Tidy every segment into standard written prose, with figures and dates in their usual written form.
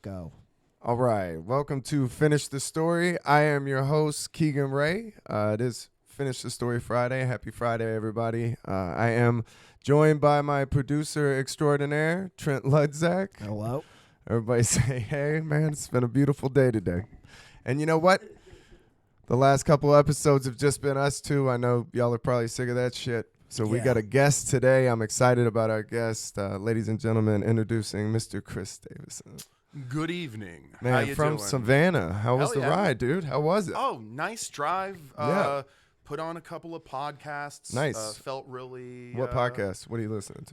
Go. All right, welcome to Finish the Story. I am your host, Keegan Ray. It is Finish the Story Friday. Happy Friday, everybody. I am joined by my producer extraordinaire, Trent Ludzak. Hello. Everybody say, hey, man, it's been a beautiful day today. And you know what? The last couple episodes have just been us two. I know y'all are probably sick of that shit. So we got a guest today. I'm excited about our guest. Ladies and gentlemen, introducing Mr. Chris Davison. Good evening. Man, How you from doing? Savannah. How was Hell the yeah. ride, dude? How was it? Oh, nice drive. Yeah. Put on a couple of podcasts. Nice. Felt really. What podcast? What are you listening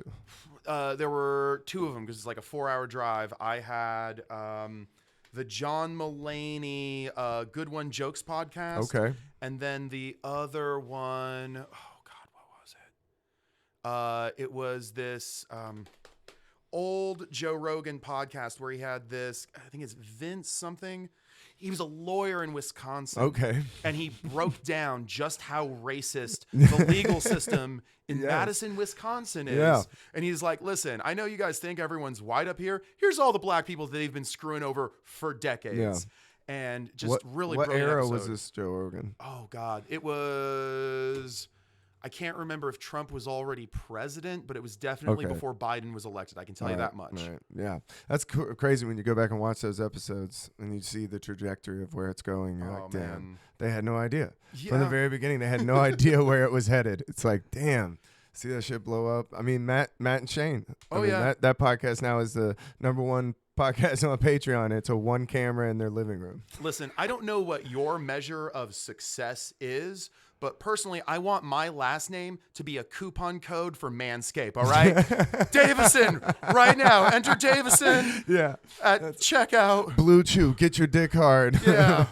to? There were two of them because it's like a 4-hour drive. I had the John Mulaney Good One Jokes podcast. Okay. And then the other one, oh God, what was it? It was this old Joe Rogan podcast where he had this, I think it's Vince something. He was a lawyer in Wisconsin. Okay. And he broke down just how racist the legal system in Yes. Madison, Wisconsin is. Yeah. And he's like, listen, I know you guys think everyone's white up here. Here's all the black people that they've been screwing over for decades. Yeah. And just What, really what brilliant era episode. was this, Joe Rogan? Oh, God. It was... I can't remember if Trump was already president, but it was definitely Okay. before Biden was elected. I can tell you that much. Right. Yeah. That's crazy when you go back and watch those episodes and you see the trajectory of where it's going. You're Oh, like, damn, man. they had no idea. From the Yeah. very beginning, they had no idea where it was headed. It's like, damn, see that shit blow up? I mean, Matt and Shane. I Oh, mean, yeah. That podcast now is the #1 podcast on Patreon. It's a one camera in their living room. Listen, I don't know what your measure of success is, but personally, I want my last name to be a coupon code for Manscaped, all right? Davison, right now. Enter Davison Yeah. at checkout. Blue Chew, get your dick hard. Yeah.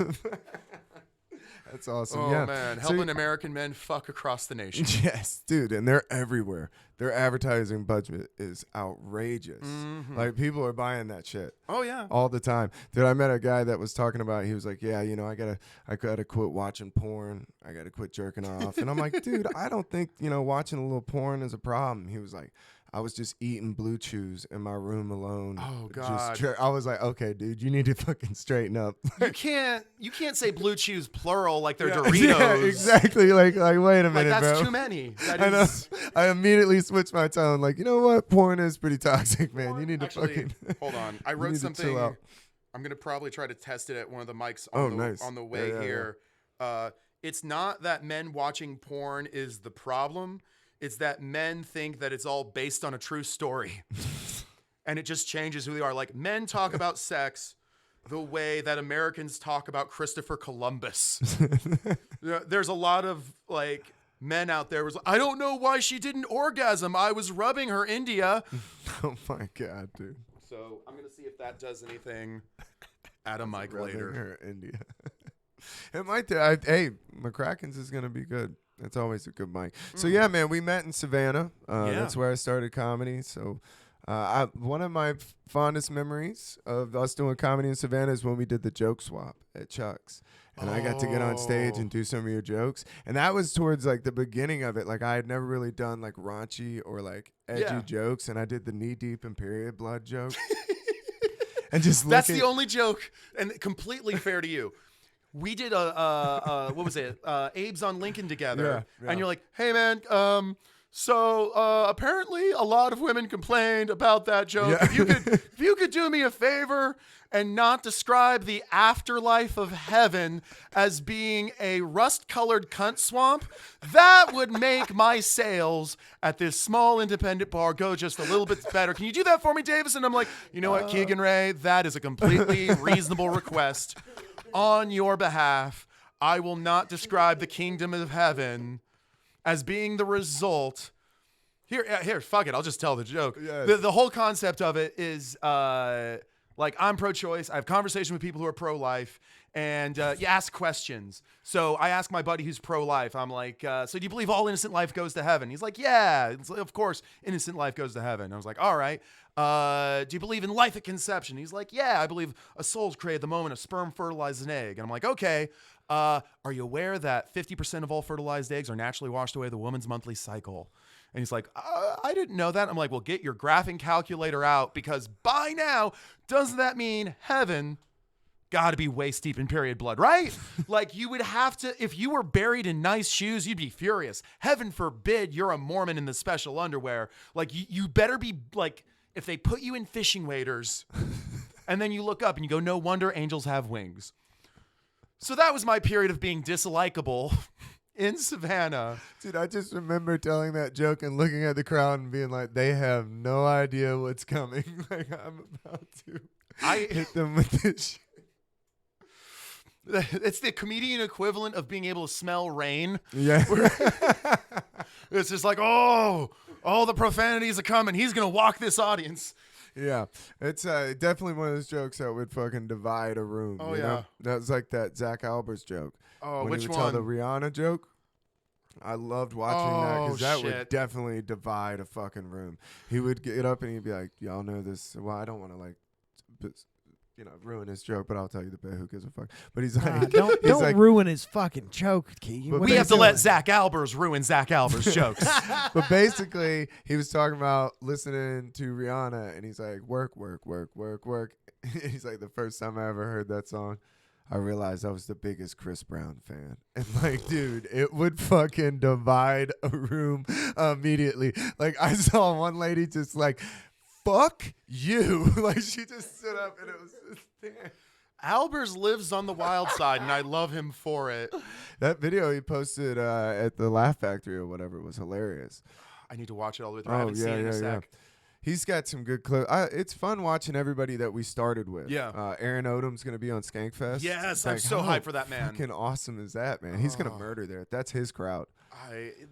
That's awesome. Oh, yeah. man. So- Helping American men fuck across the nation. Yes, dude, and they're everywhere. Their advertising budget is outrageous. Like, people are buying that shit Oh, yeah. all the time. Dude, I met a guy that was talking about, he was like, yeah, you know, I gotta quit watching porn. I gotta quit jerking off. And I'm like, dude, I don't think, watching a little porn is a problem. He was like, I was just eating Blue Chews in my room alone. Oh, God. I was like, okay, dude, you need to fucking straighten up. You can't say blue chews plural like they're Yeah, Doritos. yeah, exactly. Like, wait a Like, minute, that's bro. too many. That I know. is... I immediately switched my tone. Like, you know what? Porn is pretty toxic, man. You need to Actually, fucking. hold on. I you wrote need to something. chill out. I'm gonna probably try to test it at one of the mics Oh, on, nice. on the way Yeah, yeah, here. It's not that men watching porn is the problem. It's that men think that it's all based on a true story. And it just changes who they are. Like, men talk about sex the way that Americans talk about Christopher Columbus. There's a lot of, like, men out there was like, I don't know why she didn't orgasm. I was rubbing her India. Oh my god, dude. So I'm going to see if that does anything at a mic Rubbing later. her India. It might. Hey, McCracken's is gonna be good. It's always a good mic. So yeah, man, we met in Savannah. Yeah. That's where I started comedy. So one of my fondest memories of us doing comedy in Savannah is when we did the joke swap at Chuck's. And I got to get on stage and do some of your jokes. And that was towards like the beginning of it. Like, I had never really done like raunchy or like edgy Yeah. jokes. And I did the knee deep in period blood joke. And just That's looking- the only joke, and completely fair to you. We did what was it? Abe's on Lincoln together, Yeah, yeah. and you're like, "Hey man, so apparently a lot of women complained about that joke. Yeah. If you could do me a favor and not describe the afterlife of heaven as being a rust-colored cunt swamp, that would make my sales at this small independent bar go just a little bit better. Can you do that for me, Davison?" I'm like, you know what, Keegan Ray, that is a completely reasonable request. On your behalf, I will not describe the kingdom of heaven as being the result. Here, fuck it. I'll just tell the joke. Yes. The whole concept of it is like, I'm pro-choice. I have conversation with people who are pro-life, and you ask questions. So I ask my buddy who's pro-life. I'm like, so do you believe all innocent life goes to heaven? He's like, yeah, of course, innocent life goes to heaven. I was like, all right. Do you believe in life at conception? He's like, yeah, I believe a soul's created the moment a sperm fertilizes an egg. And I'm like, okay. Are you aware that 50% of all fertilized eggs are naturally washed away the woman's monthly cycle? And he's like, I didn't know that. I'm like, well, get your graphing calculator out, because by now, doesn't that mean heaven got to be waist deep in period blood, right? Like, you would have to, if you were buried in nice shoes, you'd be furious. Heaven forbid you're a Mormon in the special underwear. Like, you better be, like, if they put you in fishing waders and then you look up and you go, no wonder angels have wings. So that was my period of being dislikable in Savannah. Dude, I just remember telling that joke and looking at the crowd and being like, they have no idea what's coming. Like, I'm about to hit them with this shit. It's the comedian equivalent of being able to smell rain. Yeah. It's just like, oh, all the profanities are coming. He's going to walk this audience. Yeah. It's definitely one of those jokes that would fucking divide a room. Oh, you yeah. know? That was like that Zach Alberts joke. Oh, when which he would one? tell the Rihanna joke. I loved watching that because that shit. would definitely divide a fucking room. He would get up and he'd be like, y'all know this. Well, I don't want to like, ruin his joke, but I'll tell you the bit. Who gives a fuck? But he's like, don't ruin his fucking joke, Keegan. We have to let Zach Albers ruin Zach Albers' jokes. But basically, he was talking about listening to Rihanna, and he's like, work, work, work, work, work. He's like, the first time I ever heard that song, I realized I was the biggest Chris Brown fan. And like, dude, it would fucking divide a room immediately. Like, I saw one lady just like, fuck you. Like, she just stood up and it was just there. Albers lives on the wild side, and I love him for it. That video he posted at the Laugh Factory or whatever was hilarious. I need to watch it all the way through. I haven't seen it in a sec. He's got some good clips. It's fun watching everybody that we started with. Yeah. Aaron Odom's going to be on Skankfest. Yes, I'm so hyped for that man. Fucking awesome is that, man? He's going to murder there. That's his crowd.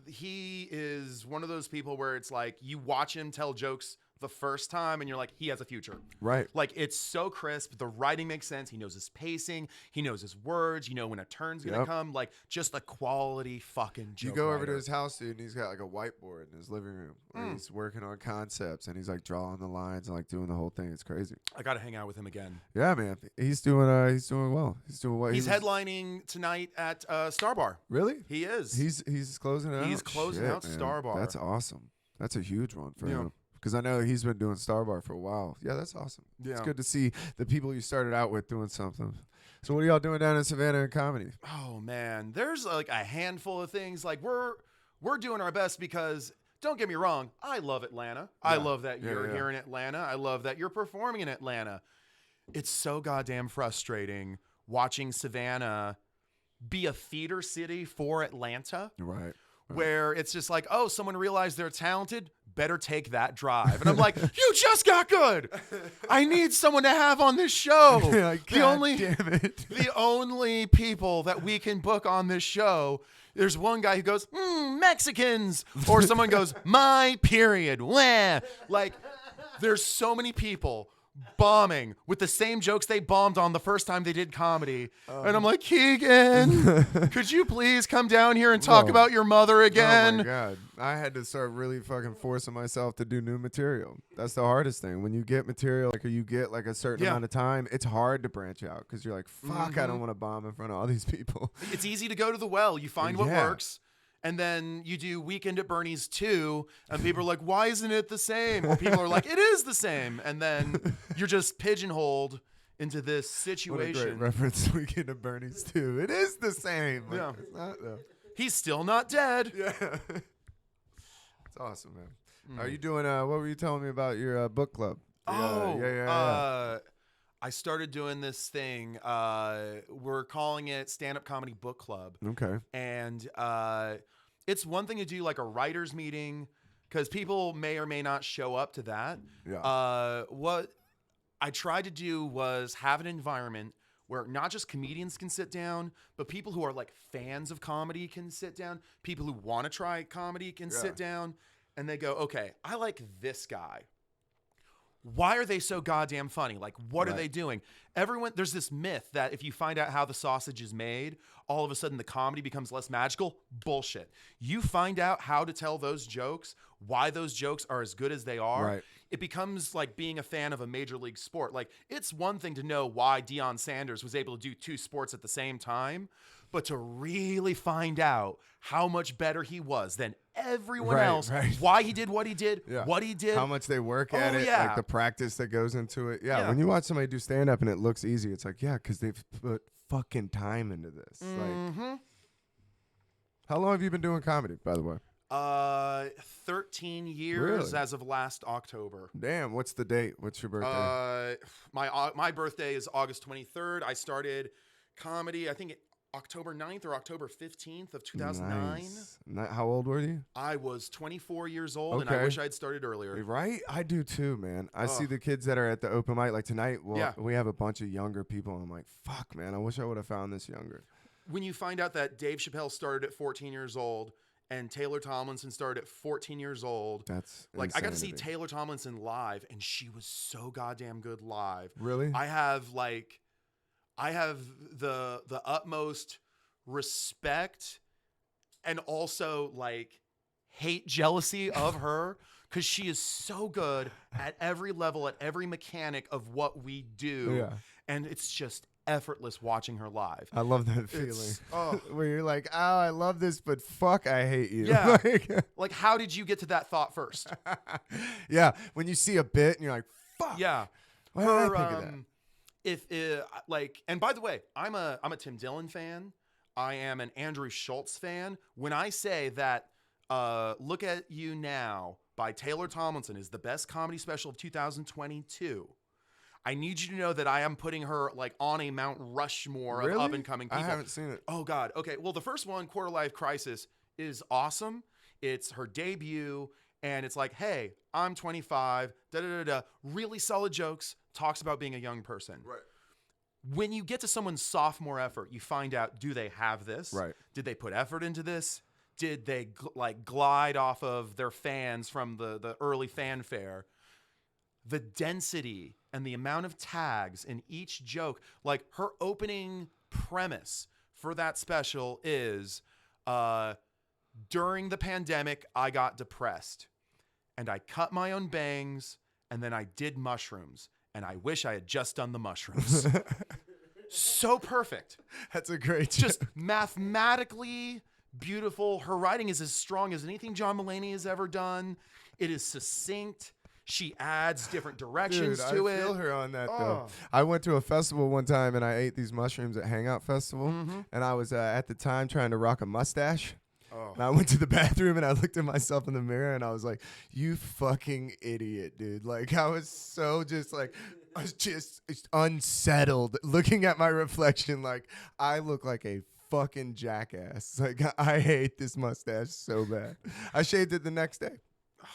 He is one of those people where it's like you watch him tell jokes the first time and you're like, he has a future. Right. Like, it's so crisp. The writing makes sense. He knows his pacing. He knows his words. You know when a turn's going to come. Like, just a quality fucking joke. You go over writer. to his house, dude, and he's got like a whiteboard in his living room where he's working on concepts and he's like drawing the lines and like doing the whole thing. It's crazy. I got to hang out with him again. Yeah, man. He's doing well. He's doing well. He's headlining tonight at Star Bar. Really? He is. He's closing out. He's closing out Star Bar. That's awesome. That's a huge one for him. Because I know he's been doing Star Bar for a while. Yeah, that's awesome. Yeah. It's good to see the people you started out with doing something. So what are y'all doing down in Savannah in comedy? Oh, man. There's like a handful of things. Like, we're doing our best because, don't get me wrong, I love Atlanta. Yeah. I love that you're here in Atlanta. I love that you're performing in Atlanta. It's so goddamn frustrating watching Savannah be a theater city for Atlanta. Right. Where it's just like, oh, someone realized they're talented, better take that drive. And I'm like, you just got good. I need someone to have on this show. Like, the only people that we can book on this show, there's one guy who goes, Mexicans. Or someone goes, my period. Wah. Like, there's so many people bombing with the same jokes they bombed on the first time they did comedy. And I'm like, Keegan, could you please come down here and talk about your mother again? Oh my God. I had to start really fucking forcing myself to do new material. That's the hardest thing. When you get material, like, or you get like a certain amount of time, it's hard to branch out because you're like, fuck, I don't want to bomb in front of all these people. It's easy to go to the well. You find what works. And then you do Weekend at Bernie's 2, and people are like, why isn't it the same? Or people are like, it is the same. And then you're just pigeonholed into this situation. What a great reference, Weekend at Bernie's 2. It is the same. Like, yeah. It's not, though. He's still not dead. Yeah. It's awesome, man. Are you doing, what were you telling me about your book club? I started doing this thing. We're calling it Stand-Up Comedy Book Club. Okay. And it's one thing to do like a writer's meeting because people may or may not show up to that. Yeah. What I tried to do was have an environment where not just comedians can sit down, but people who are like fans of comedy can sit down. People who want to try comedy can sit down and they go, okay, I like this guy. Why are they so goddamn funny? Like, what are they doing? There's this myth that if you find out how the sausage is made, all of a sudden the comedy becomes less magical. Bullshit. You find out how to tell those jokes, why those jokes are as good as they are. Right. it becomes like being a fan of a major league sport. Like, it's one thing to know why Deion Sanders was able to do 2 sports at the same time, but to really find out how much better he was than everyone else, why he did what he did, what he did. How much they work at it, like the practice that goes into it. Yeah, when you watch somebody do stand-up and it looks easy, it's like, yeah, because they've put fucking time into this. Like, how long have you been doing comedy, by the way? 13 years as of last October. Damn, what's the date? What's your birthday? My birthday is August 23rd. I started comedy, I think October 9th or October 15th of 2009. Nice. How old were you? I was 24 years old, and I wish I had started earlier. Right? I do too, man. I see the kids that are at the open mic, like tonight, we have a bunch of younger people, and I'm like, fuck, man, I wish I would have found this younger. When you find out that Dave Chappelle started at 14 years old, and Taylor Tomlinson started at 14 years old. That's like insanity. I got to see Taylor Tomlinson live, and she was so goddamn good live. Really? I have the utmost respect and also like hate jealousy of her because she is so good at every level, at every mechanic of what we do. And it's just effortless watching her live. I love that feeling. Where you're like, oh, I love this, but fuck, I hate you. Yeah. Like, how did you get to that thought first? Yeah. When you see a bit and you're like, fuck. Yeah. Why did I think of that? And by the way, I'm a Tim Dillon fan. I am an Andrew Schultz fan. When I say that Look at You Now by Taylor Tomlinson is the best comedy special of 2022, I need you to know that I am putting her like on a Mount Rushmore of up and coming people. I haven't seen it. Oh God. Okay. Well, the first one, Quarter Life Crisis, is awesome. It's her debut, and it's like, hey, I'm 25. Really solid jokes. Talks about being a young person. Right. When you get to someone's sophomore effort, you find out, do they have this? Right. Did they put effort into this? Did they glide off of their fans from the early fanfare? The density and the amount of tags in each joke, like her opening premise for that special is, during the pandemic, I got depressed and I cut my own bangs and then I did mushrooms and I wish I had just done the mushrooms. So perfect. That's a great Just mathematically beautiful. Her writing is as strong as anything John Mulaney has ever done. It is succinct. She adds different directions to it. I feel her on that, though. I went to a festival one time, and I ate these mushrooms at Hangout Festival, and I was, at the time, trying to rock a mustache. And I went to the bathroom, and I looked at myself in the mirror, and I was like, you fucking idiot, dude. Like, I was so just, like, I was just unsettled looking at my reflection like, I look like a fucking jackass. Like, I hate this mustache so bad. I shaved it the next day.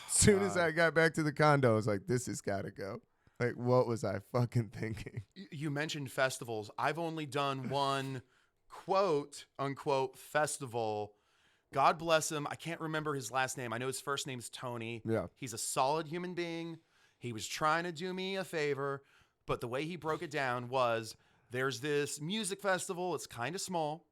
As soon as I got back to the condo, I was like, this has got to go. Like, what was I fucking thinking? You mentioned festivals. I've only done one quote unquote festival. God bless him. I can't remember his last name. I know his first name's Tony. Yeah. He's a solid human being. He was trying to do me a favor, but the way he broke it down was, there's this music festival. It's kind of small.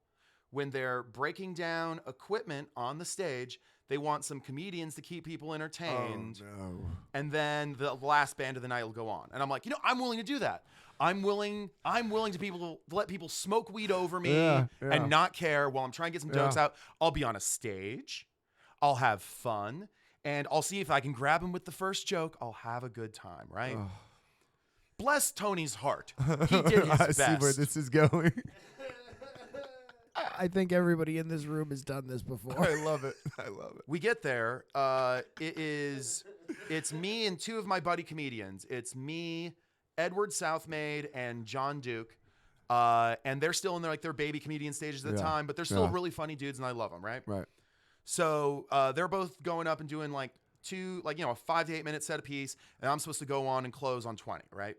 When they're breaking down equipment on the stage, they want some comedians to keep people entertained. Oh, no. And then the last band of the night will go on. And I'm like, I'm willing to do that. I'm willing to let people smoke weed over me and not care while I'm trying to get some jokes out. I'll be on a stage. I'll have fun. And I'll see if I can grab him with the first joke. I'll have a good time, right? Oh. Bless Tony's heart. He did his best. I see where this is going. I think everybody in this room has done this before. I love it. I love it. We get there. It's me and two of my buddy comedians. It's me, Edward Southmaid, and John Duke. And they're still in their baby comedian stages at the time, but they're still really funny dudes, and I love them, right? Right. So they're both going up and doing a 5 to 8 minute set apiece, and I'm supposed to go on and close on 20, right?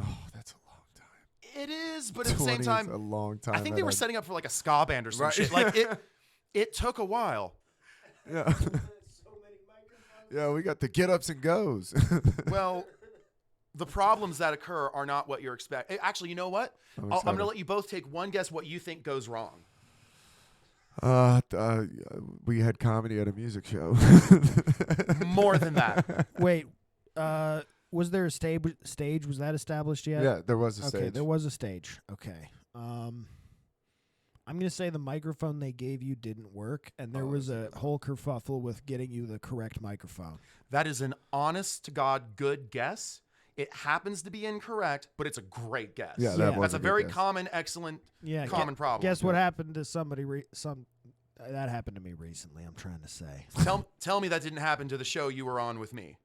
Oh, that's a long time. It is, but at the same time, a long time. I think they were setting up for like a ska band or some shit. Like it took a while. Yeah. Yeah, we got the get-ups and goes. Well, the problems that occur are not what you're expecting. Actually, you know what? I'm going to let you both take one guess what you think goes wrong. We had comedy at a music show. More than that. Wait, Was there a stage? Was that established yet? Yeah, there was a Okay, stage. there was a stage. Okay. I'm going to say the microphone they gave you didn't work, and there was a whole kerfuffle with getting you the correct microphone. That is an honest to God good guess. It happens to be incorrect, but it's a great guess. Yeah, Yeah. was That's a good very guess. common, excellent, Yeah. common problem. Guess what happened to somebody? That happened to me recently. I'm trying to say. Tell me that didn't happen to the show you were on with me.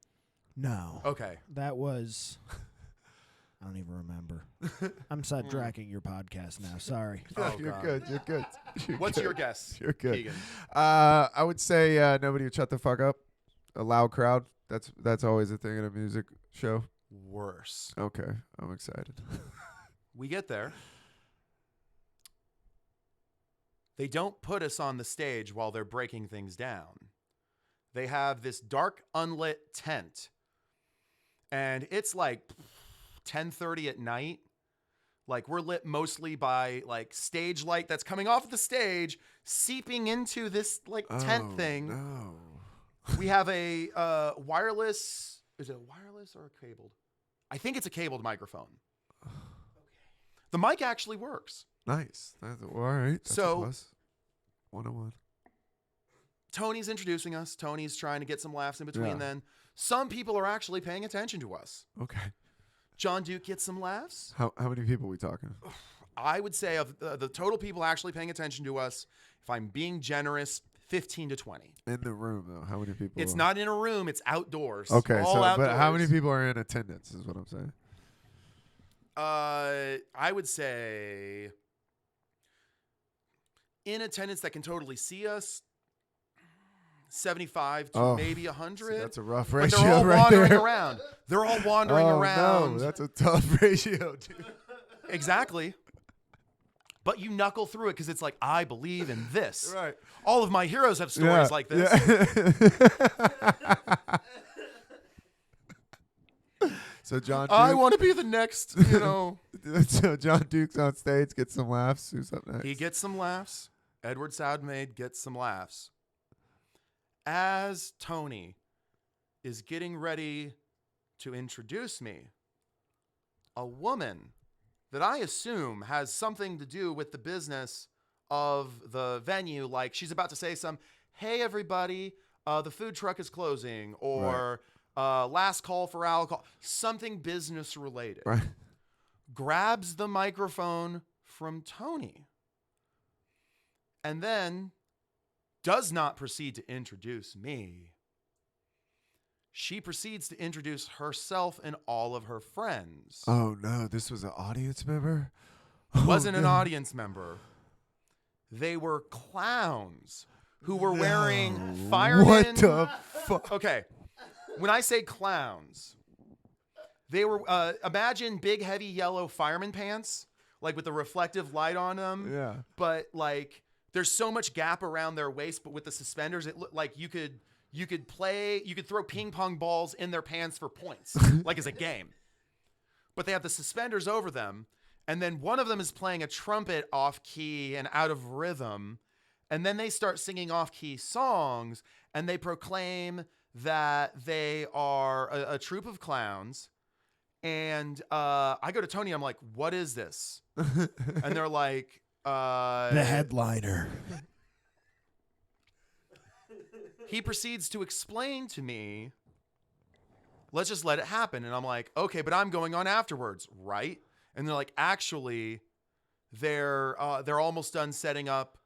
No. Okay. That was. I don't even remember. I'm sidetracking your podcast now. Sorry. Oh, You're God. good. You're good. You're What's good. your guess? You're good. Keegan? I would say nobody would shut the fuck up. A loud crowd. That's always a thing in a music show. Worse. Okay, I'm excited. We get there. They don't put us on the stage while they're breaking things down. They have this dark, unlit tent. And it's like 10:30 at night. Like, we're lit mostly by like stage light that's coming off of the stage, seeping into this like tent thing. No. We have a wireless. Is it a wireless or a cabled? I think it's a cabled microphone. The mic actually works. Nice. All right. That's So- a plus. 101. Tony's introducing us. Tony's trying to get some laughs in between Yeah. then. Some people are actually paying attention to us. Okay. John Duke gets some laughs. How many people are we talking? I would say of the total people actually paying attention to us, if I'm being generous, 15 to 20. In the room though, how many people? It's not in a room, it's outdoors. Okay, all so outdoors. but how many people are in attendance is what I'm saying. I would say in attendance that can totally see us, 75 to maybe 100. See, that's a rough But ratio they're all right wandering there. around. They're all wandering Oh, around. no, that's a tough ratio, dude. Exactly. But you knuckle through it because it's like, I believe in this. Right. All of my heroes have stories like this. Yeah. So John Duke, I want to be the next, so John Duke's on stage, gets some laughs. Who's up next? He gets some laughs. Edward Soudmaid gets some laughs. As Tony is getting ready to introduce me, a woman that I assume has something to do with the business of the venue, like she's about to say hey everybody, the food truck is closing, or last call for alcohol, something business related. Right. Grabs the microphone from Tony and then does not proceed to introduce me. She proceeds to introduce herself and all of her friends. Oh no, this was an audience member? Wasn't an audience member. They were clowns who were wearing firemen. What the fuck? Okay. When I say clowns, they were, imagine big, heavy yellow fireman pants, like with the reflective light on them. Yeah. But like, there's so much gap around their waist, but with the suspenders, it looked like you could throw ping pong balls in their pants for points, like as a game. But they have the suspenders over them, and then one of them is playing a trumpet off key and out of rhythm, and then they start singing off key songs, and they proclaim that they are a troupe of clowns. And I go to Tony, I'm like, what is this? And they're like, The headliner. he proceeds to explain to me, let's just let it happen. And I'm like, okay, but I'm going on afterwards, right? And they're like, actually, they're almost done setting up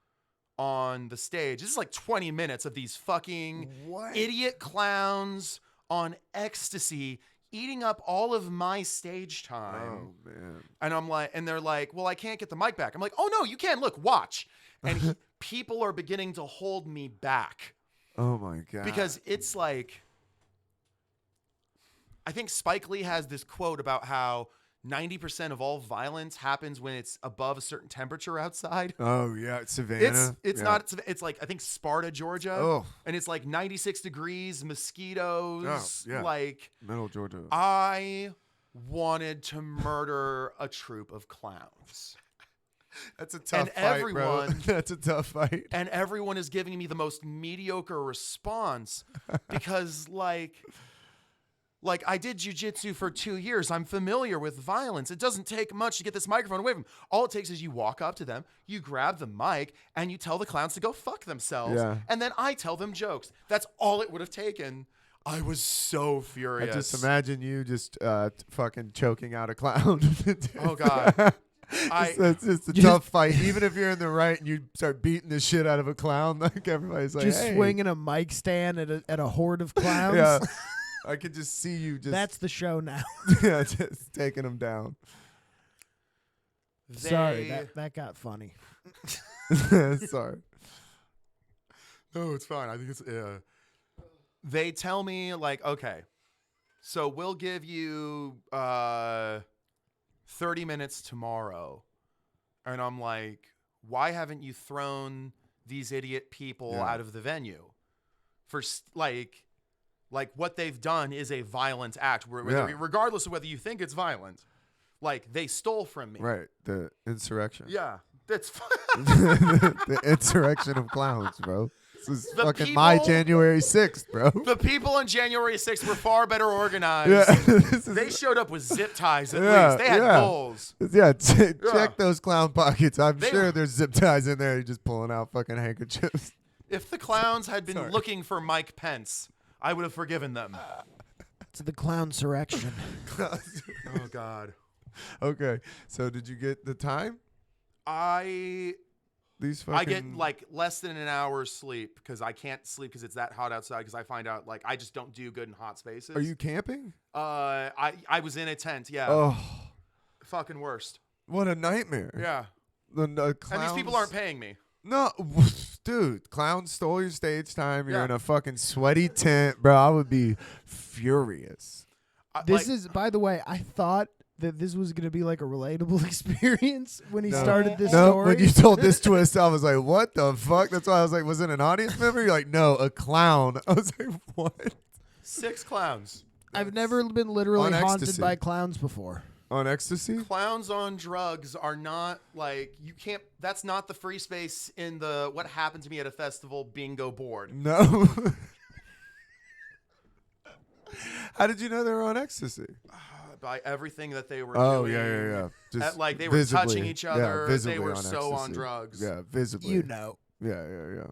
on the stage. This is like 20 minutes of these fucking idiot clowns on Ecstasy eating up all of my stage time. Oh man. And I'm like, and they're like, well, I can't get the mic back. I'm like, oh no, you can. Look, watch. And people are beginning to hold me back. Oh my god. Because it's like, I think Spike Lee has this quote about how 90% of all violence happens when it's above a certain temperature outside. Oh yeah, it's Savannah. It's Yeah. not, it's like, I think Sparta, Georgia. Oh. And it's like 96 degrees, mosquitoes. Oh, yeah. Like, Middle Georgia. I wanted to murder a troop of clowns. That's a tough and fight, bro. everyone- That's a tough fight. And everyone is giving me the most mediocre response because, like, Like, I did jujitsu for 2 years. I'm familiar with violence. It doesn't take much to get this microphone away from them. All it takes is you walk up to them, you grab the mic, and you tell the clowns to go fuck themselves. Yeah. And then I tell them jokes. That's all it would have taken. I was so furious. I just imagine you just fucking choking out a clown. Oh, God. It's just a tough fight. Even if you're in the right and you start beating the shit out of a clown, like everybody's like, Just hey. swinging a mic stand at a horde of clowns. Yeah. I could just see you just. That's the show now. Yeah, just taking them down. Sorry, that got funny. Sorry. No, it's fine. I think it's They tell me, like, okay, so we'll give you 30 minutes tomorrow. And I'm like, why haven't you thrown these idiot people out of the venue? For like what they've done is a violent act, regardless of whether you think it's violent. Like, they stole from me. Right. The insurrection. Yeah. That's the insurrection of clowns, bro. This is The fucking people- my January 6th, bro. The people on January 6th were far better organized. Yeah. They showed up with zip ties at least. They had goals. Yeah, check those clown pockets. I'm sure there's zip ties in there. You're just pulling out fucking handkerchiefs. If the clowns had been looking for Mike Pence, I would have forgiven them. It's the clown surrection. Oh, God. Okay, so did you get the time? I Fucking... get like less than an hour's sleep because I can't sleep because it's that hot outside, because I find out like I just don't do good in hot spaces. Are you camping? I was in a tent, yeah. Oh. Fucking worst. What a nightmare. Yeah. The clowns... And these people aren't paying me. No, dude, clowns stole your stage time. You're in a fucking sweaty tent, bro. I would be furious. This is, by the way, I thought that this was going to be like a relatable experience when he started this story. When you told this twist, I was like, what the fuck? That's why I was like, was it an audience member? You're like, no, a clown. I was like, what? 6 clowns. I've never been literally haunted Ecstasy. by clowns before. On ecstasy? Clowns on drugs are not like, you can't, that's not the free space in the what happened to me at a festival bingo board. No. How did you know they were on ecstasy? By everything that they were Oh, doing. yeah. Just Like they were visibly, touching each other. visibly They were on so on ecstasy. drugs. Yeah, visibly. You know. Yeah.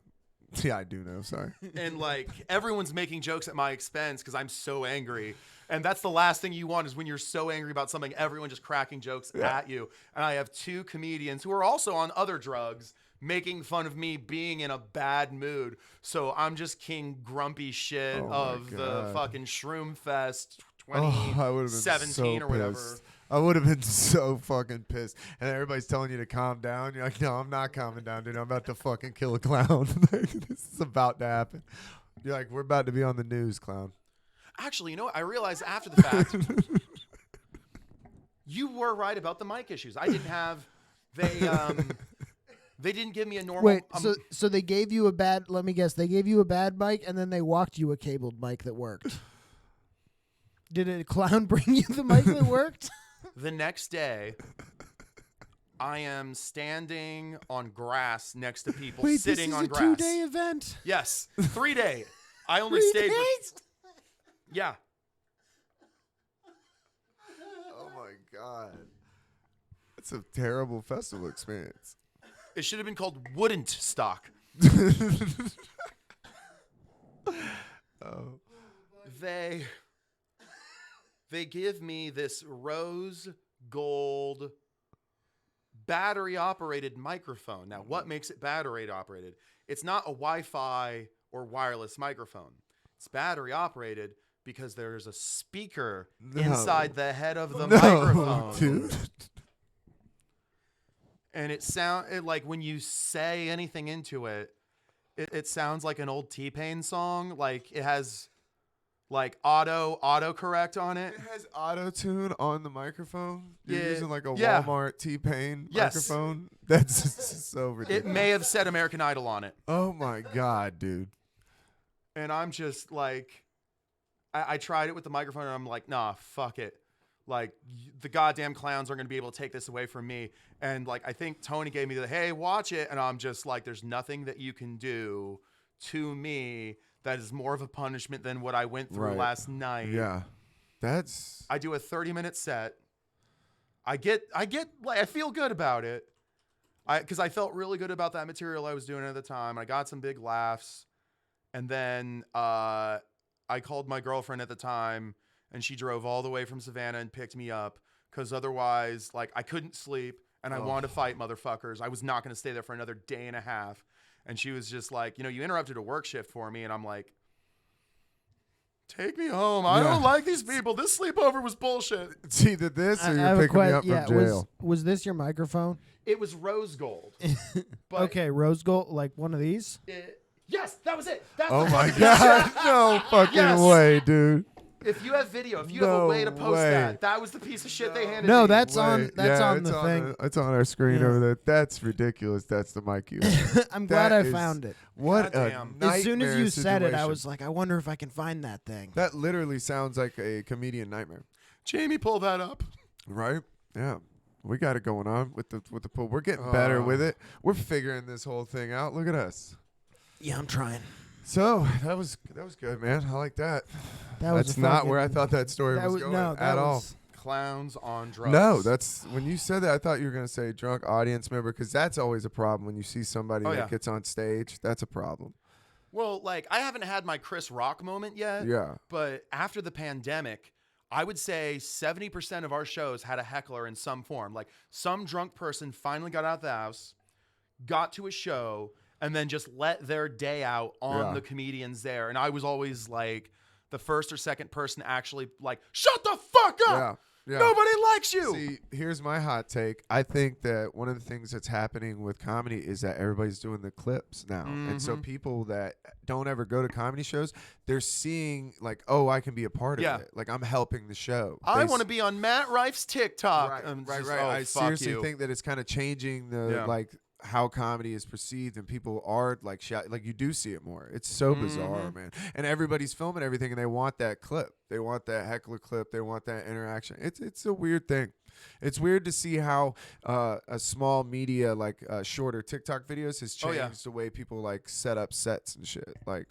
Yeah, I do know. Sorry. And like everyone's making jokes at my expense because I'm so angry. And that's the last thing you want, is when you're so angry about something, everyone just cracking jokes at you. And I have 2 comedians who are also on other drugs making fun of me being in a bad mood. So I'm just king grumpy shit of the fucking Shroom Fest I would have been 2017 so or whatever. pissed. I would have been so fucking pissed. And everybody's telling you to calm down. You're like, no, I'm not calming down, dude. I'm about to fucking kill a clown. This is about to happen. You're like, we're about to be on the news, clown. Actually, you know what? I realized after the fact, you were right about the mic issues. I didn't have, they didn't give me a normal. Wait, so they gave you a bad, let me guess, they gave you a bad mic and then they walked you a cabled mic that worked. Did a clown bring you the mic that worked? The next day, I am standing on grass next to people sitting on grass. Wait, this is a 2-day event? Yes, 3-day. I only 3 stayed. days? Yeah. Oh, my God. That's a terrible festival experience. It should have been called Wouldn't Stock. Oh. They give me this rose gold battery operated microphone. Now, what makes it battery operated? It's not a Wi-Fi or wireless microphone. It's battery operated because there's a speaker inside the head of the microphone. Dude. And it like when you say anything into it, it sounds like an old T-Pain song. Like it has like auto correct on it. It has auto tune on the microphone. You're using like a Yeah. Walmart T-Pain Yes. microphone. That's so ridiculous. It may have said American Idol on it. Oh my God, dude. And I'm just like, I tried it with the microphone and I'm like, nah, fuck it. Like the goddamn clowns aren't going to be able to take this away from me. And like, I think Tony gave me the, hey, watch it. And I'm just like, there's nothing that you can do to me that is more of a punishment than what I went through last night. Yeah. That's I do a 30-minute set. I feel good about it. Because I felt really good about that material I was doing at the time. I got some big laughs. And then I called my girlfriend at the time, and she drove all the way from Savannah and picked me up. Because otherwise, like, I couldn't sleep, and I wanted to fight motherfuckers. I was not going to stay there for another day and a half. And she was just like, you interrupted a work shift for me. And I'm like, take me home. I don't like these people. This sleepover was bullshit. it's either this or I you're have a picking me up yeah, from jail. Was this your microphone? It was rose gold. But Okay, rose gold, like one of these? yes, that was it. That's Oh the my fucking God. picture. No fucking Yes. way, dude. If you have video, if you have a No way to post way. that was the piece of shit they handed No, me. that's on Wait, that's yeah, on it's the thing. it's on our screen Yeah. over there. That's ridiculous. That's the mic you have. I'm glad I That is- found it. What Goddamn. a As soon as nightmare you said it, I situation. was like, I wonder if I can find that thing. That literally sounds like a comedian nightmare, Jamie, pull that up. right? Yeah, we got it going on with the pool. We're getting better with it. We're figuring this whole thing out. Look at us. Yeah, I'm trying. So that was good, man. I like that. That was That's a not where I fucking- thought that story That was was going no, at that all. was, Clowns on drugs. No, that's when you said that. I thought you were gonna say drunk audience member because that's always a problem when you see somebody Oh, that yeah. gets on stage. That's a problem. Well, like, I haven't had my Chris Rock moment yet. Yeah. But after the pandemic, I would say 70% of our shows had a heckler in some form. Like, some drunk person finally got out of the house, got to a show, and then just let their day out on the comedians there. And I was always like the first or second person actually like, shut the fuck up. Yeah. Yeah. Nobody likes you. See, here's my hot take. I think that one of the things that's happening with comedy is that everybody's doing the clips now. And so people that don't ever go to comedy shows, they're seeing like, oh, I can be a part Yeah. of it. Like I'm helping the show. I want to be on Matt Rife's TikTok. Right, And it's right, just, right. oh, I fuck seriously you. think that it's kind of changing the like how comedy is perceived, and people are like like you do see it more. It's so bizarre, man. And everybody's filming everything, and they want that clip. They want that heckler clip. They want that interaction. It's a weird thing. It's weird to see how a small media like shorter TikTok videos has changed the way people like set up sets and shit. Like.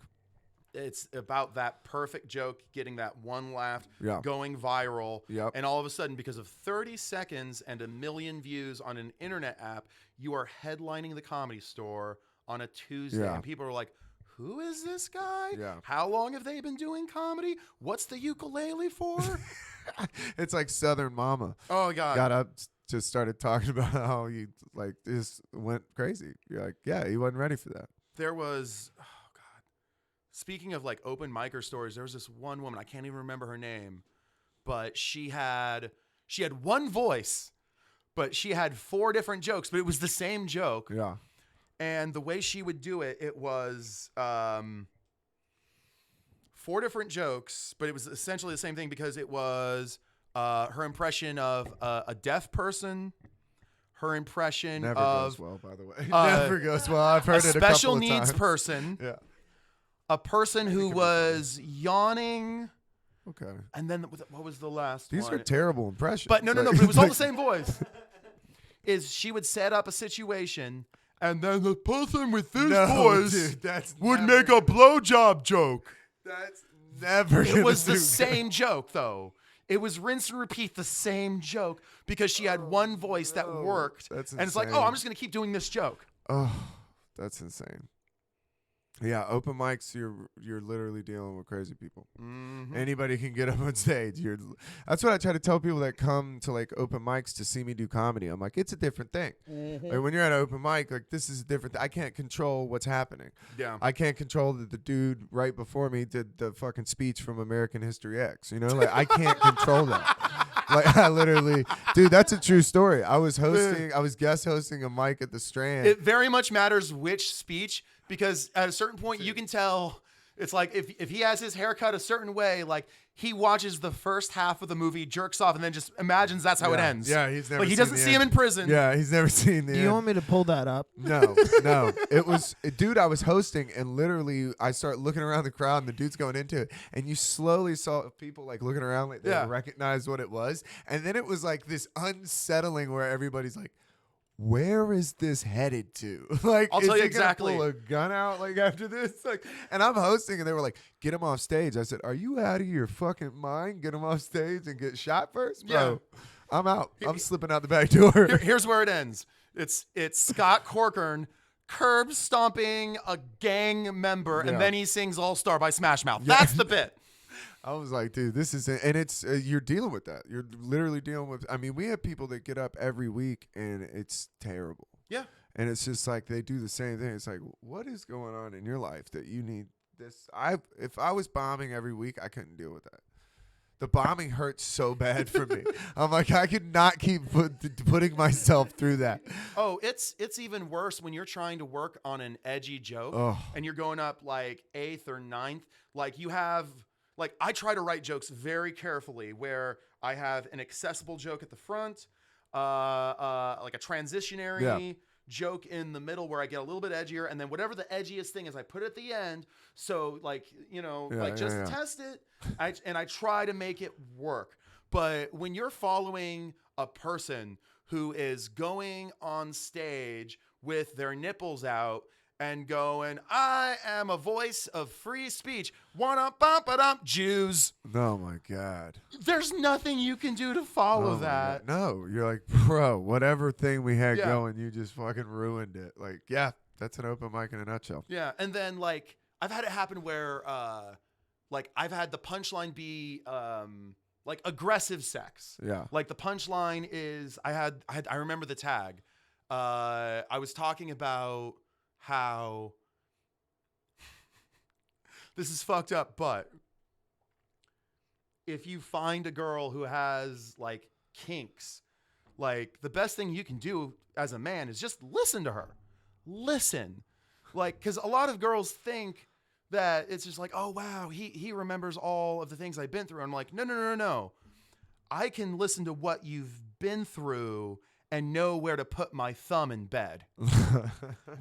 It's about that perfect joke, getting that one laugh, Yeah. going viral. Yep. And all of a sudden, because of 30 seconds and 1 million views on an internet app, you are headlining the Comedy Store on a Tuesday. Yeah. And people are like, who is this guy? Yeah. How long have they been doing comedy? What's the ukulele for? It's like Southern Mama. Oh, God. Got up, just started talking about how he like just went crazy. You're like, yeah, he wasn't ready for that. There was, oh God. Speaking of like open micer stories, there was this one woman, I can't even remember her name, but she had one voice, but she had 4 different jokes, but it was the same joke. Yeah. And the way she would do it, it was 4 different jokes, but it was essentially the same thing because it was her impression of a deaf person, her impression Never of goes well, by the way. Never goes well. I've heard a it a couple special of needs times. person, Yeah. a person who was yawning, Okay. and then what was the last These one? are terrible impressions. But no, Like- but it was all like- the same voice. Is she would set up a situation, and then the person with this No, voice dude, that's would never- make a blowjob joke. That's never. It gonna was the do same joke, though. It was rinse and repeat the same joke because she had one voice that worked. That's and it's like, oh, insane. I'm just going to keep doing this joke. Oh, that's insane. Yeah, open mics, you're literally dealing with crazy people. Anybody can get up on stage. That's what I try to tell people that come to like open mics to see me do comedy. I'm like, it's a different thing. Like, when you're at an open mic, like this is a different thing. I can't control what's happening. Yeah. I can't control that the dude right before me did the fucking speech from American History X. You know, like I can't control that. Like I literally, dude, that's a true story. I was guest hosting a mic at the Strand. It very much matters which speech, because at a certain point you can tell. It's like if he has his haircut a certain way, like he watches the first half of the movie, jerks off, and then just imagines that's how it ends. Yeah, he's never like he seen doesn't the see him end. in prison. Yeah, he's never seen the Do end. you want me to pull that up? No. It was, dude, I was hosting, and literally I start looking around the crowd, and the dude's going into it, and you slowly saw people like looking around like they recognized what it was, and then it was like this unsettling where everybody's like, where is this headed to? Like, I'll tell is you he gonna exactly. pull a gun out like after this? Like, and I'm hosting, and they were like, "Get him off stage." I said, "Are you out of your fucking mind? Get him off stage and get shot first, bro." Yeah. I'm out. I'm slipping out the back door. Here's where it ends. It's Scott Corcoran curb stomping a gang member, Yeah. and then he sings All Star by Smash Mouth. That's the bit. I was like, dude, this is, and it's, you're dealing with that. You're literally dealing with, I mean, we have people that get up every week and it's terrible. Yeah. And it's just like, they do the same thing. It's like, what is going on in your life that you need this? If I was bombing every week, I couldn't deal with that. The bombing hurts so bad for me. I'm like, I could not keep putting myself through that. Oh, it's even worse when you're trying to work on an edgy joke and you're going up like 8th or 9th. Like you have, like I try to write jokes very carefully where I have an accessible joke at the front, like a transitionary joke in the middle where I get a little bit edgier, and then whatever the edgiest thing is, I put it at the end. So like, you know, just test it. And I try to make it work. But when you're following a person who is going on stage with their nipples out and going, I am a voice of free speech, Jews. Oh my God. There's nothing you can do to follow that. No, you're like, bro, whatever thing we had Yeah. going, you just fucking ruined it. Like, yeah, that's an open mic in a nutshell. Yeah. And then like, I've had it happen where, like I've had the punchline be, like aggressive sex. Yeah. Like the punchline is, I remember the tag. I was talking about how this is fucked up, but if you find a girl who has like kinks, like the best thing you can do as a man is just listen to her. Listen. Like, cause a lot of girls think that it's just like, oh wow, he remembers all of the things I've been through. I'm like, no. I can listen to what you've been through and know where to put my thumb in bed.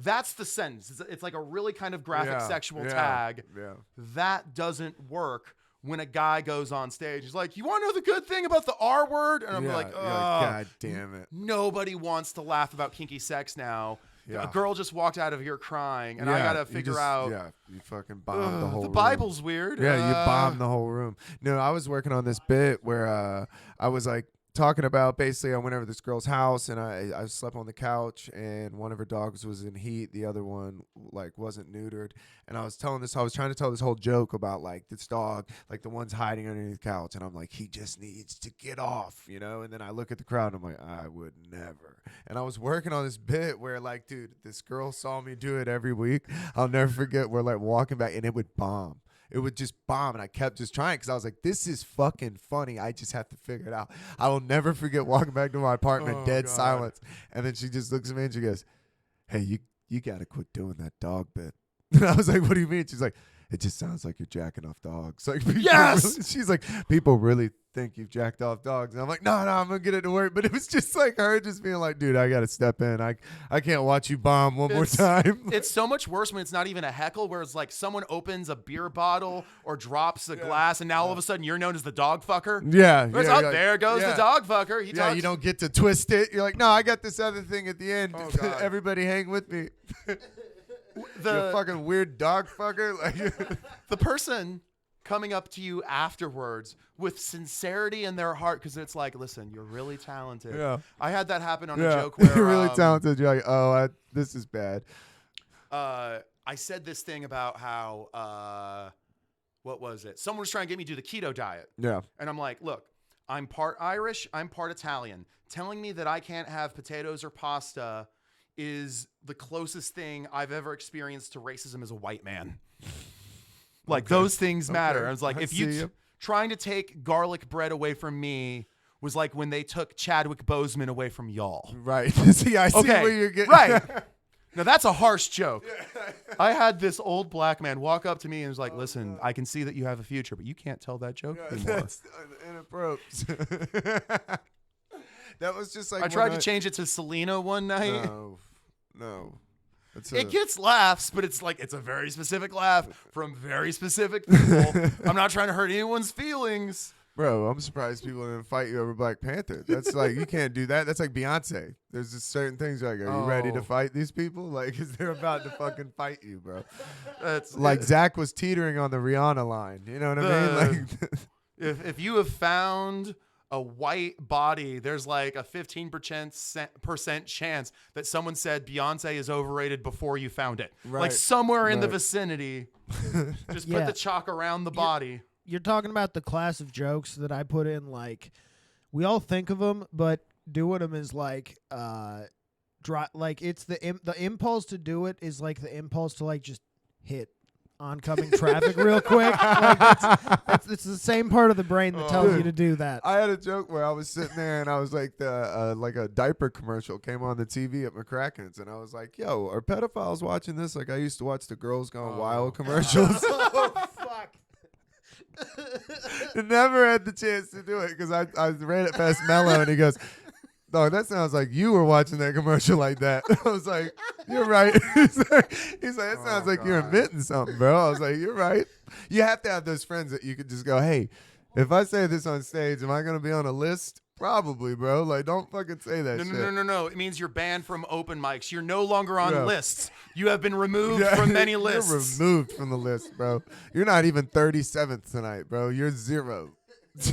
That's the sentence. It's like a really kind of graphic sexual tag. Yeah. That doesn't work when a guy goes on stage. He's like, you want to know the good thing about the R word? And I'm like, oh, God damn it. Nobody wants to laugh about kinky sex now. Yeah. A girl just walked out of here crying, and I got to figure out. Yeah, you fucking bombed the whole The room. Bible's weird. Yeah, you bombed the whole room. No, I was working on this bit where I was like talking about, basically I went over to this girl's house and I slept on the couch and one of her dogs was in heat, the other one like wasn't neutered, and I was trying to tell this whole joke about like this dog, like the one's hiding underneath the couch, and I'm like, he just needs to get off, you know. And then I look at the crowd and I'm like, I would never. And I was working on this bit where like, dude, this girl saw me do it every week. I'll never forget, we're like walking back and it would bomb. It would just bomb, and I kept just trying because I was like, this is fucking funny. I just have to figure it out. I will never forget walking back to my apartment, dead silence. And then she just looks at me and she goes, hey, you got to quit doing that dog bit. And I was like, what do you mean? She's like, it just sounds like you're jacking off dogs. Like, yes! She's like, people really think you've jacked off dogs. And I'm like, no, I'm going to get it to work. But it was just like her just being like, dude, I got to step in. I can't watch you bomb one more time. It's so much worse when it's not even a heckle, where it's like someone opens a beer bottle or drops a glass, and now all of a sudden you're known as the dog fucker. Yeah. There goes the dog fucker. You don't get to twist it. You're like, no, I got this other thing at the end. Oh, God. Everybody hang with me. You fucking weird dog fucker. Like, the person coming up to you afterwards with sincerity in their heart, because it's like, listen, you're really talented. Yeah. I had that happen on a joke where you're really talented. You're like, oh, this is bad. I said this thing about how what was it? Someone was trying to get me to do the keto diet. Yeah. And I'm like, look, I'm part Irish, I'm part Italian. Telling me that I can't have potatoes or pasta is the closest thing I've ever experienced to racism as a white man. Like, those things matter. I was like, if you trying to take garlic bread away from me was like when they took Chadwick Boseman away from y'all. Right. See, I see where you're getting. Right. Now, that's a harsh joke. I had this old black man walk up to me and was like, listen, I can see that you have a future, but you can't tell that joke anymore. That's inappropriate. That was just like, I tried to change it to Selena one night. No. It gets laughs, but it's like, it's a very specific laugh from very specific people. I'm not trying to hurt anyone's feelings. Bro, I'm surprised people didn't fight you over Black Panther. That's like, you can't do that. That's like Beyonce. There's just certain things like, are you ready to fight these people? Like, because they're about to fucking fight you, bro. That's like Zach was teetering on the Rihanna line. You know what I mean? Like, if you have found a white body, there's like a 15% chance that someone said Beyonce is overrated before you found it. Right. Like somewhere in the vicinity, just put Yeah. the chalk around the body. You're talking about the class of jokes that I put in. Like, we all think of them, but doing them is like, like it's the impulse to do it is like the impulse to like just hit oncoming traffic real quick. Like it's the same part of the brain that tells you to do that. I had a joke where I was sitting there and I was like, like a diaper commercial came on the TV at McCracken's, and I was like, yo, are pedophiles watching this? Like, I used to watch the Girls Gone Wild commercials. Oh, fuck. I never had the chance to do it because I ran it past Mello, and he goes, dog, that sounds like you were watching that commercial like that. I was like, you're right. He's like, that sounds like you're inventing something, bro. I was like, you're right. You have to have those friends that you could just go, hey, if I say this on stage, am I going to be on a list? Probably, bro. Like, don't fucking say that shit. No. It means you're banned from open mics. You're no longer on lists. You have been removed from many lists. You're removed from the list, bro. You're not even 37th tonight, bro. You're 0.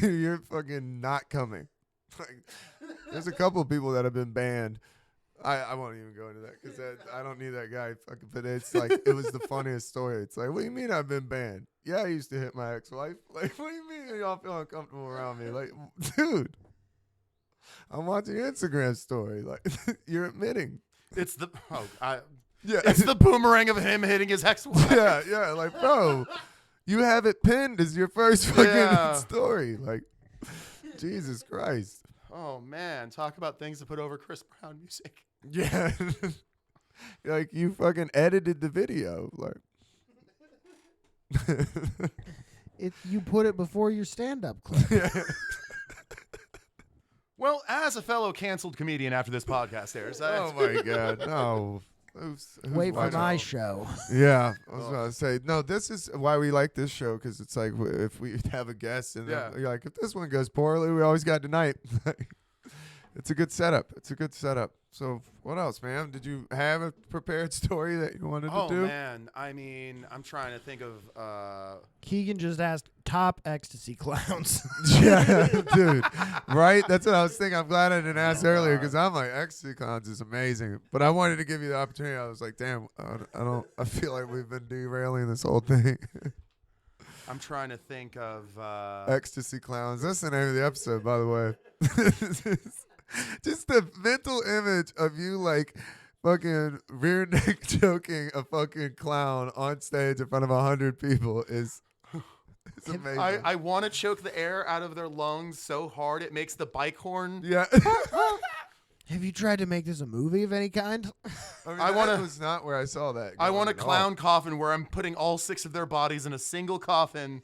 You're fucking not coming. Like, there's a couple of people that have been banned. I won't even go into that because I don't need that guy. Fucking, but it's like, it was the funniest story. It's like, what do you mean I've been banned? Yeah, I used to hit my ex-wife. Like, what do you mean y'all feel uncomfortable around me? Like, dude, I'm watching your Instagram story. Like, you're admitting. It's the Yeah, it's the boomerang of him hitting his ex-wife. yeah. Like, bro, you have it pinned as your first fucking story. Like, Jesus Christ. Oh man, talk about things to put over Chris Brown music. Yeah. Like, you fucking edited the video. Like, You put it before your stand-up clip. Well, as a fellow canceled comedian after this podcast airs, oh my God, no. Who's Wait for watching? my show. Yeah, I was about to say, no, this is why we like this show, because it's like, if we have a guest, and you're like, if this one goes poorly, we always got tonight. It's a good setup. So what else, man? Did you have a prepared story that you wanted to do? Oh man, I mean, I'm trying to think of. Keegan just asked top ecstasy clowns. Yeah, dude. Right? That's what I was thinking. I'm glad I didn't ask earlier, because I'm like, Ecstasy Clowns is amazing. But I wanted to give you the opportunity. I was like, damn, I feel like we've been derailing this whole thing. I'm trying to think of. Ecstasy Clowns. That's the name of the episode, by the way. Just the mental image of you, like, fucking rear neck choking a fucking clown on stage in front of 100 people is amazing. I want to choke the air out of their lungs so hard it makes the bike horn. Yeah. Have you tried to make this a movie of any kind? I mean, that was not where I saw that. I want a going clown off. coffin where I'm putting all 6 of their bodies in a single coffin.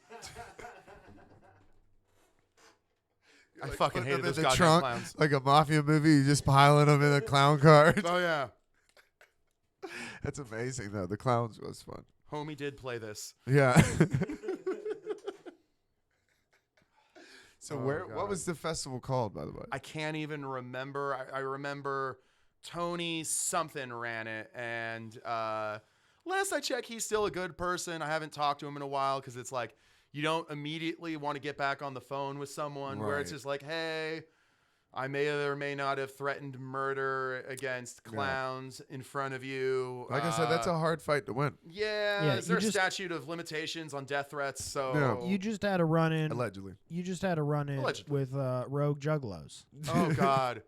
I Like, fucking put hated them in those the goddamn trunk, clowns. like a mafia movie. You just piling them in a clown car. Oh yeah, That's amazing, though. The clowns was fun. homie did play this. Yeah. So Oh, what God. was the festival called, by the way? I can't even remember. I remember Tony something ran it, and last I checked, he's still a good person. I haven't talked to him in a while because it's like you don't immediately want to get back on the phone with someone where it's Right. just like, hey, I may or may not have threatened murder against clowns in front of you. Like I said, that's a hard fight to win. Yeah, is there a you just- statute of limitations on death threats? So No. You just had a run-in. Allegedly. You just had a run-in Allegedly. with rogue juggalos. oh God.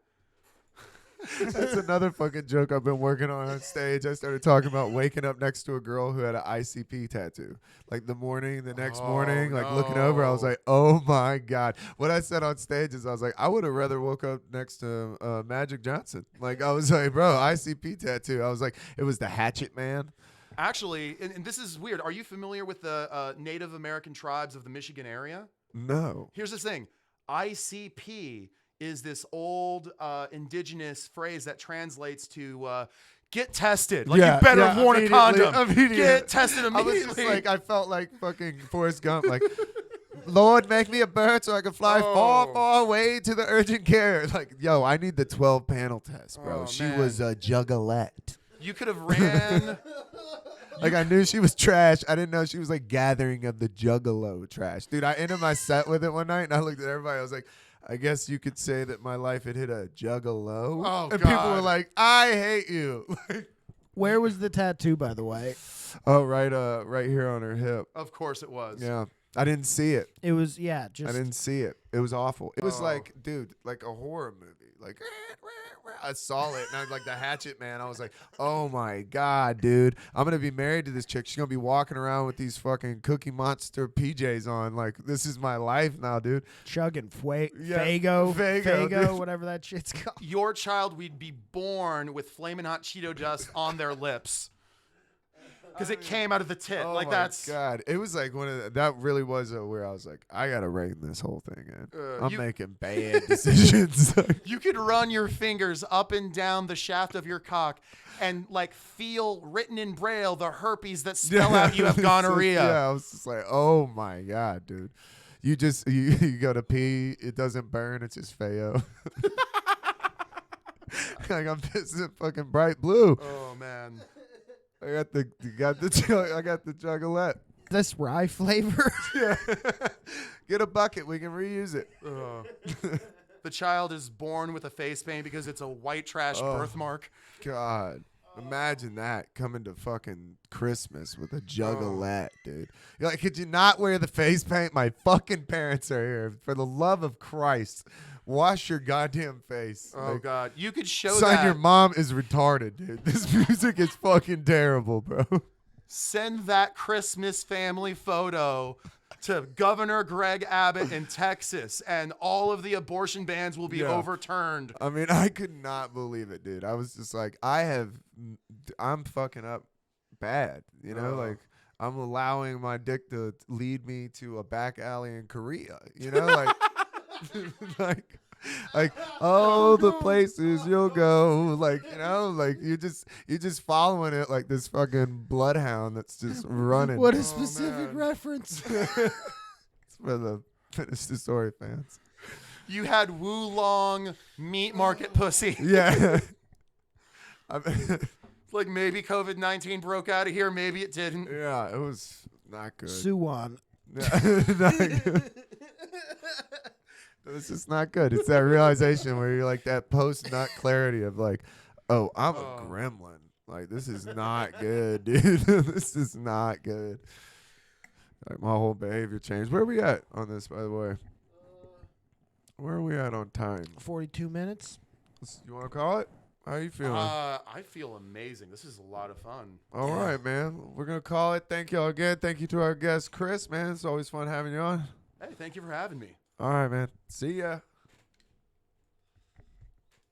That's another fucking joke I've been working on stage. I started talking about waking up next to a girl who had an ICP tattoo. Like the next morning, like looking over, I was no. like, oh my God. What I said on stage is I was like, I would have rather woke up next to Magic Johnson. Like, I was like, bro, ICP tattoo. I was like, it was the Hatchet Man. Actually, and this is weird. Are you familiar with the Native American tribes of the Michigan area? No. Here's the thing. ICP is this old indigenous phrase that translates to get tested. Like, Yeah, you better yeah, have worn a immediately, condom. immediately. Get tested I was immediately. just like, I felt like fucking Forrest Gump. Like, Lord, make me a bird so I can fly far, Oh. far away to the urgent care. Like, yo, I need the 12 panel test, bro. Oh, She man. was a juggalette. You could have ran. Like, I knew she was trash. I didn't know she was like gathering of the juggalo trash. Dude, I ended my set with it one night and I looked at everybody. I was like, I guess you could say that my life had hit a juggalo. Oh, and people were God. like, I hate you. Where was the tattoo, by the way? Oh, right here on her hip. Of course it was. Yeah. I didn't see it. It was I just didn't see it. It was awful. It was Oh. like, dude, like a horror movie. Like, I saw it, and I was like the Hatchet Man. I was like, oh my God, dude. I'm going to be married to this chick. She's going to be walking around with these fucking Cookie Monster PJs on. Like, this is my life now, dude. chugging Yeah, Fago, Faygo, dude. whatever that shit's called. Your child would be born with Flamin' Hot Cheeto dust on their lips. Because it came out of the tit. Oh like my that's. God. It was like that really was where I was like, I got to rein this whole thing in. I'm you- making bad decisions. You could run your fingers up and down the shaft of your cock and like feel written in braille the herpes that spell out you have gonorrhea. Yeah, I was just like, oh my God, dude. You just you go to pee, it doesn't burn, it's just Faygo. Like I'm pissing fucking bright blue. Oh man. I got the juggalette. This rye flavor. Yeah. Get a bucket, we can reuse it. The child is born with a face paint because it's a white trash Oh. birthmark. God. Imagine that coming to fucking Christmas with a juggalette, dude. You're like, could you not wear the face paint? My fucking parents are here. For the love of Christ, wash your goddamn face. Oh Like, God. You could show son, that. your mom is retarded, dude. This music is fucking terrible, bro. Send that Christmas family photo to Governor Greg Abbott in Texas, and all of the abortion bans will be Yeah. overturned. I mean, I could not believe it, dude. I was just like, I'm fucking up bad, you know? Oh. Like, I'm allowing my dick to lead me to a back alley in Korea, you know? Like, like, oh, the places you'll go. Like, you know, like you're just following it like this fucking bloodhound that's just running. What a Oh, specific man. reference. It's for the Finish the Story fans. You had Wu Long meat market pussy. Yeah. Like maybe COVID-19 broke out of here, maybe it didn't. Yeah, it was not good. Suwon. Not good. It's just not good. It's that realization where you're like that post-nut clarity of like, oh, I'm a gremlin. Like, this is not good, dude. This is not good. Like, my whole behavior changed. Where are we at on this, by the way? Where are we at on time? 42 minutes. You want to call it? How you feeling? I feel amazing. This is a lot of fun. All right, man. We're going to call it. Thank y'all again. Thank you to our guest, Chris, man. It's always fun having you on. Hey, thank you for having me. All right, man. See ya.